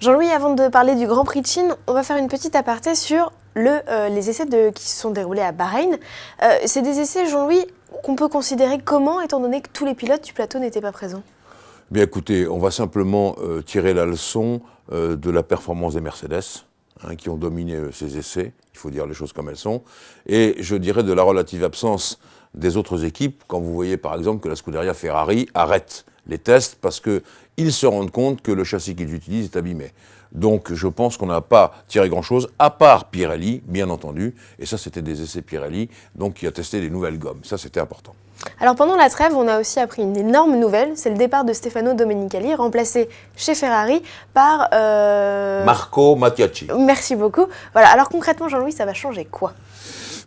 Jean-Louis, avant de parler du Grand Prix de Chine, on va faire une petite aparté sur les essais qui se sont déroulés à Bahreïn. C'est des essais, Jean-Louis, qu'on peut considérer comment, étant donné que tous les pilotes du plateau n'étaient pas présents? Bien écoutez, on va simplement tirer la leçon de la performance des Mercedes, qui ont dominé ces essais, il faut dire les choses comme elles sont, et je dirais de la relative absence des autres équipes, quand vous voyez par exemple que la Scuderia Ferrari arrête les tests parce qu'ils se rendent compte que le châssis qu'ils utilisent est abîmé. Donc je pense qu'on n'a pas tiré grand-chose, à part Pirelli, bien entendu, et ça c'était des essais Pirelli, donc qui a testé des nouvelles gommes, ça c'était important. Alors pendant la trêve, on a aussi appris une énorme nouvelle, c'est le départ de Stefano Domenicali, remplacé chez Ferrari par... Marco Mattiacci. Merci beaucoup. Voilà, alors concrètement, Jean-Louis, ça va changer quoi?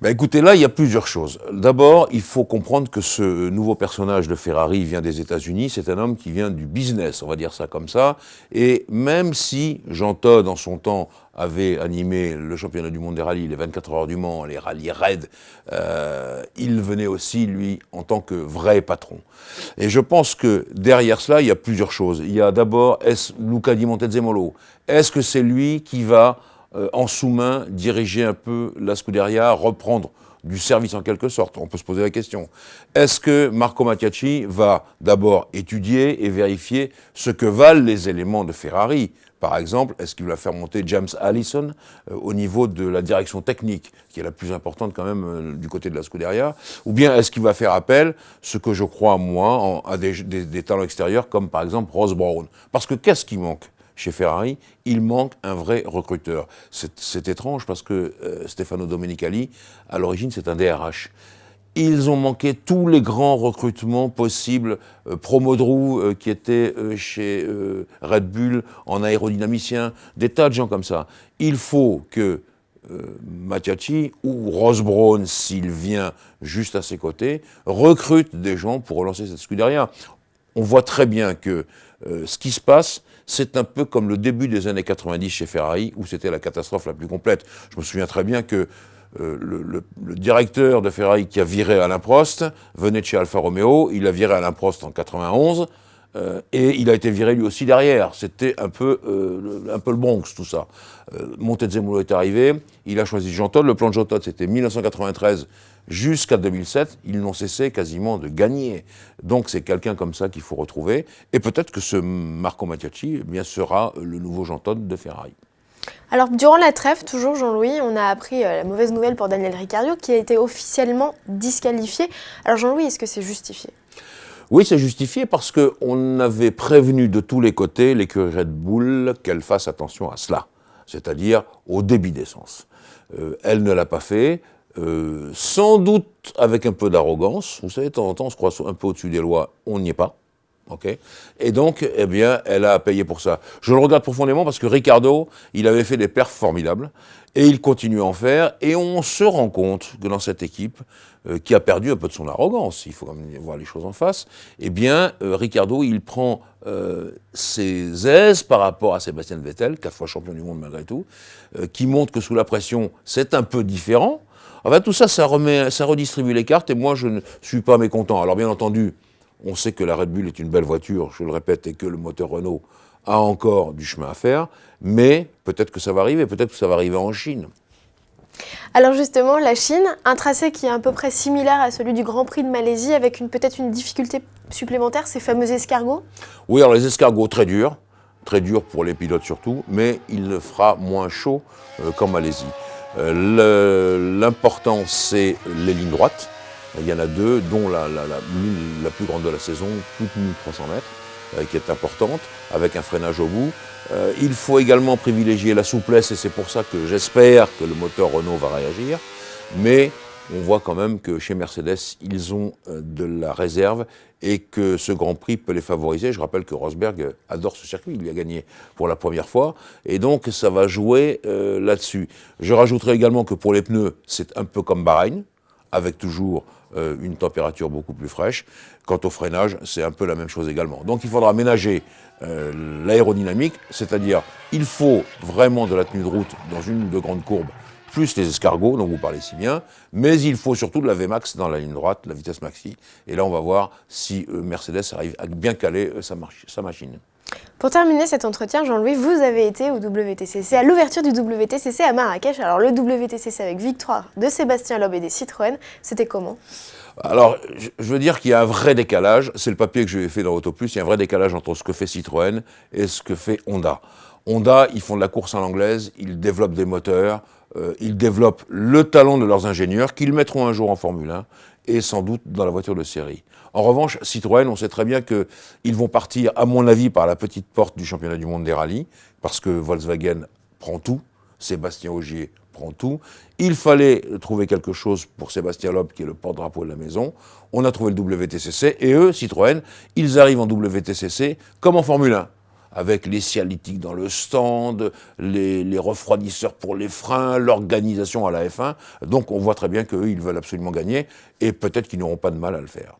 Écoutez, là, il y a plusieurs choses. D'abord, il faut comprendre que ce nouveau personnage de Ferrari vient des États-Unis. C'est un homme qui vient du business, on va dire ça comme ça. Et même si Jean Todt, en son temps, avait animé le championnat du monde des rallyes, les 24 heures du Mans, les rallyes raids, il venait aussi, lui, en tant que vrai patron. Et je pense que derrière cela, il y a plusieurs choses. Il y a d'abord, est-ce Luca Di Montezemolo? Est-ce que c'est lui qui va en sous-main, diriger un peu la Scuderia, reprendre du service en quelque sorte? On peut se poser la question. Est-ce que Marco Mattiacci va d'abord étudier et vérifier ce que valent les éléments de Ferrari? Par exemple, est-ce qu'il va faire monter James Allison au niveau de la direction technique, qui est la plus importante quand même du côté de la Scuderia? Ou bien est-ce qu'il va faire appel, ce que je crois moi, à des talents extérieurs, comme par exemple Ross Brown? Parce que qu'est-ce qui manque chez Ferrari? Il manque un vrai recruteur. C'est étrange parce que Stefano Domenicali, à l'origine, c'est un DRH. Ils ont manqué tous les grands recrutements possibles. Promodrou, qui était chez Red Bull en aérodynamicien, des tas de gens comme ça. Il faut que Mattiacci ou Ross Brown, s'il vient juste à ses côtés, recrute des gens pour relancer cette Scuderia. On voit très bien que ce qui se passe, c'est un peu comme le début des années 90 chez Ferrari, où c'était la catastrophe la plus complète. Je me souviens très bien que le directeur de Ferrari qui a viré Alain Prost venait de chez Alfa Romeo, il a viré Alain Prost en 91, et il a été viré lui aussi derrière. C'était un peu le Bronx, tout ça. Montezemolo est arrivé, il a choisi Jean Todt. Le plan de Jean Todt, c'était 1993 jusqu'à 2007. Ils n'ont cessé quasiment de gagner. Donc c'est quelqu'un comme ça qu'il faut retrouver. Et peut-être que ce Marco Mattiacci sera le nouveau Jean Todt de Ferrari. Alors, durant la trêve, toujours Jean-Louis, on a appris la mauvaise nouvelle pour Daniel Ricciardo, qui a été officiellement disqualifié. Alors Jean-Louis, est-ce que c'est justifié? Oui, c'est justifié parce qu'on avait prévenu de tous les côtés l'écurie Red Bull qu'elle fasse attention à cela, c'est-à-dire au débit d'essence. Elle ne l'a pas fait, sans doute avec un peu d'arrogance. Vous savez, de temps en temps, on se croit un peu au-dessus des lois, on n'y est pas. Okay. Et donc, eh bien, elle a payé pour ça. Je le regarde profondément parce que Ricciardo, il avait fait des perfs formidables et il continue à en faire. Et on se rend compte que dans cette équipe, qui a perdu un peu de son arrogance, il faut quand même voir les choses en face, eh bien, Ricciardo, il prend ses aises par rapport à Sébastien Vettel, 4 fois champion du monde malgré tout, qui montre que sous la pression, c'est un peu différent. Enfin, tout ça, ça redistribue les cartes et moi, je ne suis pas mécontent. Alors, bien entendu, on sait que la Red Bull est une belle voiture, je le répète, et que le moteur Renault a encore du chemin à faire, mais peut-être que ça va arriver, peut-être que ça va arriver en Chine. Alors justement, la Chine, un tracé qui est à peu près similaire à celui du Grand Prix de Malaisie, avec peut-être une difficulté supplémentaire, ces fameux escargots? Oui, alors les escargots, très durs pour les pilotes surtout, mais il le fera moins chaud qu'en Malaisie. L'important, c'est les lignes droites. Il y en a deux, dont l'une la plus grande de la saison, plus de 1300 mètres, qui est importante, avec un freinage au bout. Il faut également privilégier la souplesse, et c'est pour ça que j'espère que le moteur Renault va réagir. Mais on voit quand même que chez Mercedes, ils ont de la réserve et que ce Grand Prix peut les favoriser. Je rappelle que Rosberg adore ce circuit, il y a gagné pour la première fois, et donc ça va jouer là-dessus. Je rajouterai également que pour les pneus, c'est un peu comme Bahreïn, avec toujours une température beaucoup plus fraîche. Quant au freinage, c'est un peu la même chose également. Donc il faudra ménager l'aérodynamique, c'est-à-dire il faut vraiment de la tenue de route dans une ou deux grandes courbes, plus les escargots dont vous parlez si bien, mais il faut surtout de la Vmax dans la ligne droite, la vitesse maxi. Et là, on va voir si Mercedes arrive à bien caler sa machine. Pour terminer cet entretien, Jean-Louis, vous avez été au WTCC, à l'ouverture du WTCC à Marrakech. Alors le WTCC avec victoire de Sébastien Loeb et des Citroën, c'était comment? Alors, je veux dire qu'il y a un vrai décalage, c'est le papier que j'ai fait dans Autoplus, il y a un vrai décalage entre ce que fait Citroën et ce que fait Honda. Honda, ils font de la course à l'anglaise, ils développent des moteurs, ils développent le talent de leurs ingénieurs qu'ils mettront un jour en Formule 1 et sans doute dans la voiture de série. En revanche, Citroën, on sait très bien qu'ils vont partir, à mon avis, par la petite porte du championnat du monde des rallyes, parce que Volkswagen prend tout, Sébastien Ogier prend tout. Il fallait trouver quelque chose pour Sébastien Loeb, qui est le porte-drapeau de la maison. On a trouvé le WTCC, et eux, Citroën, ils arrivent en WTCC comme en Formule 1, avec les cialytiques dans le stand, les refroidisseurs pour les freins, l'organisation à la F1. Donc on voit très bien qu'eux, ils veulent absolument gagner, et peut-être qu'ils n'auront pas de mal à le faire.